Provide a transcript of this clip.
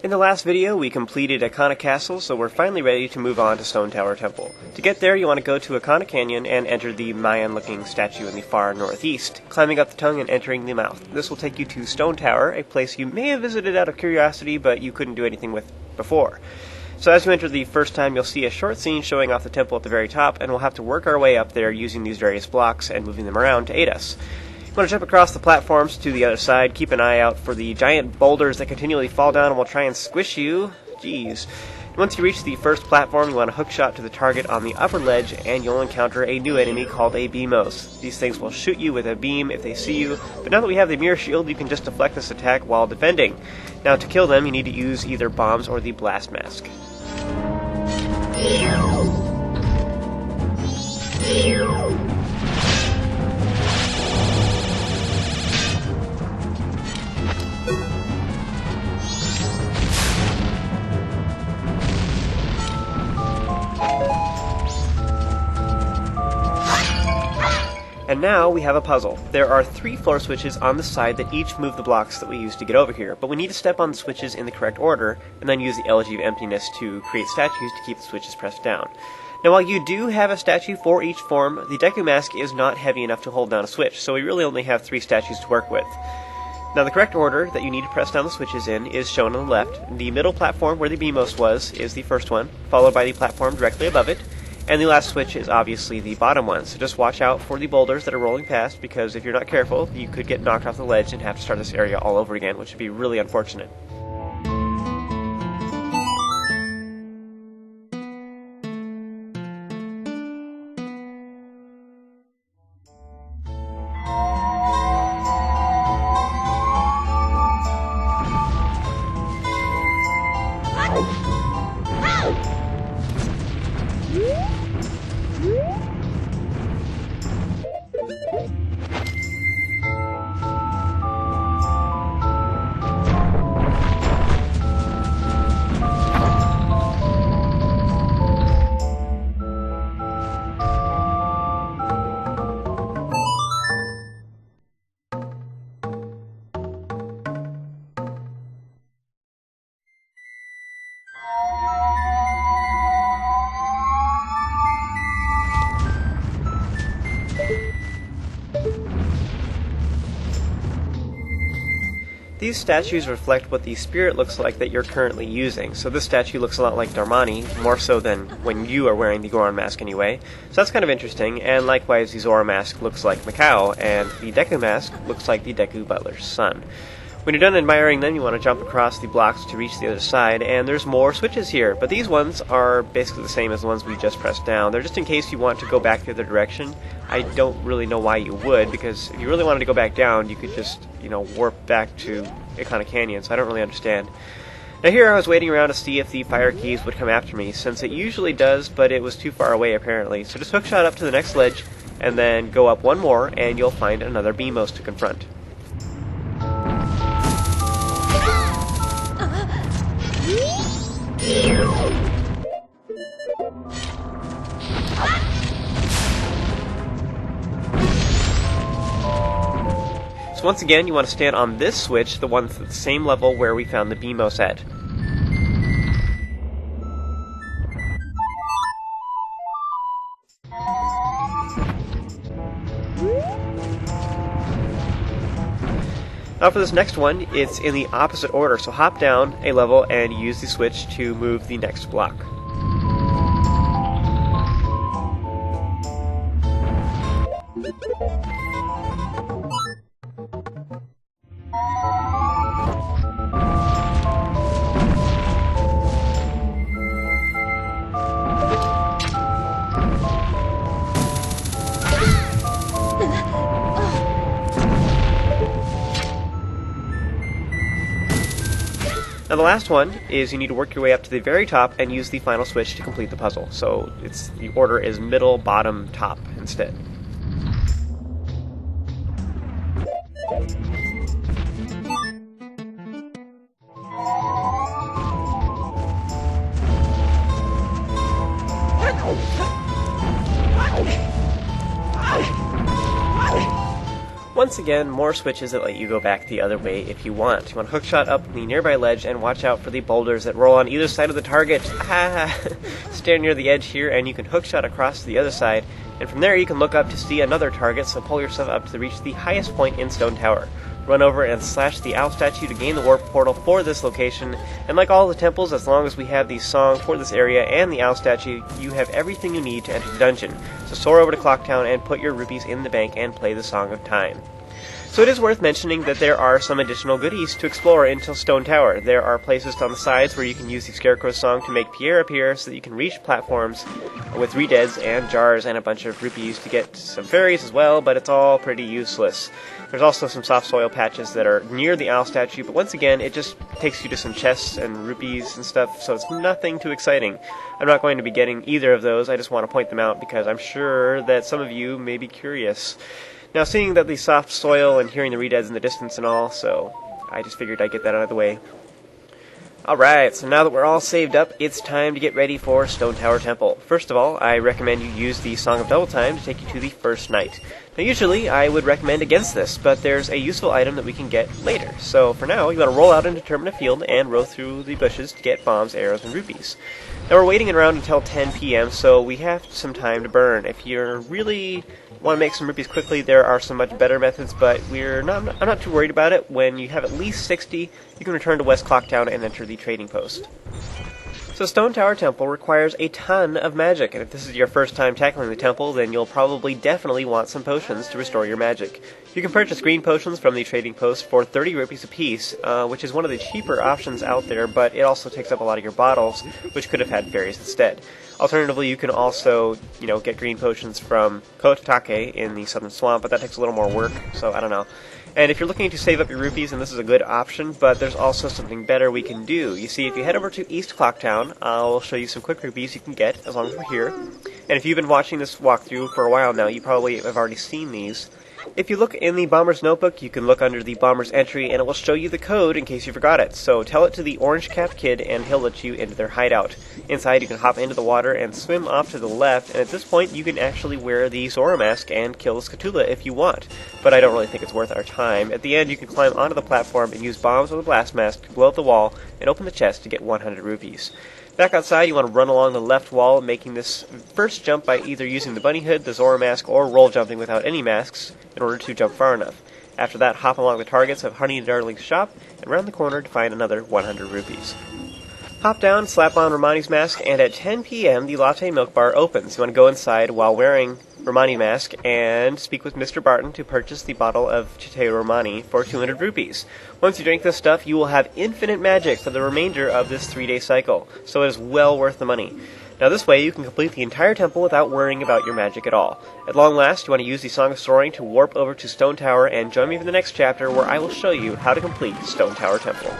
In the last video, we completed Ikana Castle, so we're finally ready to move on to Stone Tower Temple. To get there, you want to go to Ikana Canyon and enter the Mayan-looking statue in the far northeast, climbing up the tongue and entering the mouth. This will take you to Stone Tower, a place you may have visited out of curiosity, but you couldn't do anything with before. So as you enter the first time, you'll see a short scene showing off the temple at the very top, and we'll have to work our way up there using these various blocks and moving them around to aid us. You want to jump across the platforms to the other side, keep an eye out for the giant boulders that continually fall down and will try and squish you. Jeez. Once you reach the first platform, you want to hookshot to the target on the upper ledge, and you'll encounter a new enemy called a Beamos. These things will shoot you with a beam if they see you, but now that we have the mirror shield, you can just deflect this attack while defending. Now to kill them, you need to use either bombs or the blast mask. And now we have a puzzle. There are 3 floor switches on the side that each move the blocks that we use to get over here, but we need to step on the switches in the correct order, and then use the elegy of emptiness to create statues to keep the switches pressed down. Now while you do have a statue for each form, the Deku Mask is not heavy enough to hold down a switch, so we really only have 3 statues to work with. Now the correct order that you need to press down the switches in is shown on the left. The middle platform where the Beamos was is the first one, followed by the platform directly above it, and the last switch is obviously the bottom one, so just watch out for the boulders that are rolling past, because if you're not careful, you could get knocked off the ledge and have to start this area all over again, which would be really unfortunate. These statues reflect what the spirit looks like that you're currently using. So this statue looks a lot like Darmani, more so than when you are wearing the Goron mask anyway. So that's kind of interesting, and likewise the Zora mask looks like Macau, and the Deku mask looks like the Deku Butler's son. When you're done admiring them, you want to jump across the blocks to reach the other side, and there's more switches here, but these ones are basically the same as the ones we just pressed down. They're just in case you want to go back the other direction. I don't really know why you would, because if you really wanted to go back down, you could just, warp back to Ikana Canyon, so I don't really understand. Now here I was waiting around to see if the fire keys would come after me, since it usually does, but it was too far away apparently. So just hookshot up to the next ledge, and then go up one more, and you'll find another Beamos to confront. So once again, you want to stand on this switch, the one at the same level where we found the Beamos at. Now for this next one, it's in the opposite order, so hop down a level and use the switch to move the next block. Now the last one is you need to work your way up to the very top and use the final switch to complete the puzzle. So the order is middle, bottom, top instead. Once once again, more switches that let you go back the other way if you want. You want to hookshot up the nearby ledge and watch out for the boulders that roll on either side of the target. Stand near the edge here and you can hookshot across to the other side, and from there you can look up to see another target, so pull yourself up to reach the highest point in Stone Tower. Run over and slash the owl statue to gain the warp portal for this location, and like all the temples, as long as we have the song for this area and the owl statue, you have everything you need to enter the dungeon. So soar over to Clocktown and put your rupees in the bank and play the Song of Time. So it is worth mentioning that there are some additional goodies to explore into Stone Tower. There are places on the sides where you can use the Scarecrow's song to make Pierre appear so that you can reach platforms with redeads and jars and a bunch of rupees to get some fairies as well, but it's all pretty useless. There's also some soft soil patches that are near the owl statue, but once again, it just takes you to some chests and rupees and stuff, so it's nothing too exciting. I'm not going to be getting either of those, I just want to point them out because I'm sure that some of you may be curious. Now, seeing that the soft soil and hearing the redeads in the distance and all, so I just figured I'd get that out of the way. Alright, so now that we're all saved up, it's time to get ready for Stone Tower Temple. First of all, I recommend you use the Song of Double Time to take you to the first night. Now usually, I would recommend against this, but there's a useful item that we can get later. So for now, you want to roll out into Termina Field and row through the bushes to get bombs, arrows, and rupees. Now we're waiting around until 10 p.m., so we have some time to burn. If you really want to make some rupees quickly, there are some much better methods, but I'm not too worried about it. When you have at least 60, you can return to West Clocktown and enter the trading post. So Stone Tower Temple requires a ton of magic, and if this is your first time tackling the temple, then you'll probably definitely want some potions to restore your magic. You can purchase green potions from the trading post for 30 rupees apiece, which is one of the cheaper options out there, but it also takes up a lot of your bottles, which could have had fairies instead. Alternatively, you can also, get green potions from Kotake in the Southern Swamp, but that takes a little more work, so I don't know. And if you're looking to save up your rupees, then this is a good option, but there's also something better we can do. You see, if you head over to East Clocktown, I'll show you some quick rupees you can get, as long as we're here. And if you've been watching this walkthrough for a while now, you probably have already seen these. If you look in the Bomber's Notebook, you can look under the Bomber's entry, and it will show you the code in case you forgot it. So tell it to the orange-capped kid, and he'll let you into their hideout. Inside, you can hop into the water and swim off to the left, and at this point, you can actually wear the Zora mask and kill the Scatula if you want. But I don't really think it's worth our time. At the end, you can climb onto the platform and use bombs with a blast mask to blow up the wall and open the chest to get 100 rupees. Back outside, you want to run along the left wall, making this first jump by either using the bunny hood, the Zora mask, or roll jumping without any masks in order to jump far enough. After that, hop along the targets of Honey and Darling's shop, and round the corner to find another 100 rupees. Hop down, slap on Romani's mask, and at 10 p.m. the latte milk bar opens. You want to go inside while wearing Romani mask and speak with Mr. Barton to purchase the bottle of Chite Romani for 200 rupees. Once you drink this stuff, you will have infinite magic for the remainder of this 3-day cycle, so it is well worth the money. Now this way, you can complete the entire temple without worrying about your magic at all. At long last, you want to use the Song of Soaring to warp over to Stone Tower and join me for the next chapter where I will show you how to complete Stone Tower Temple.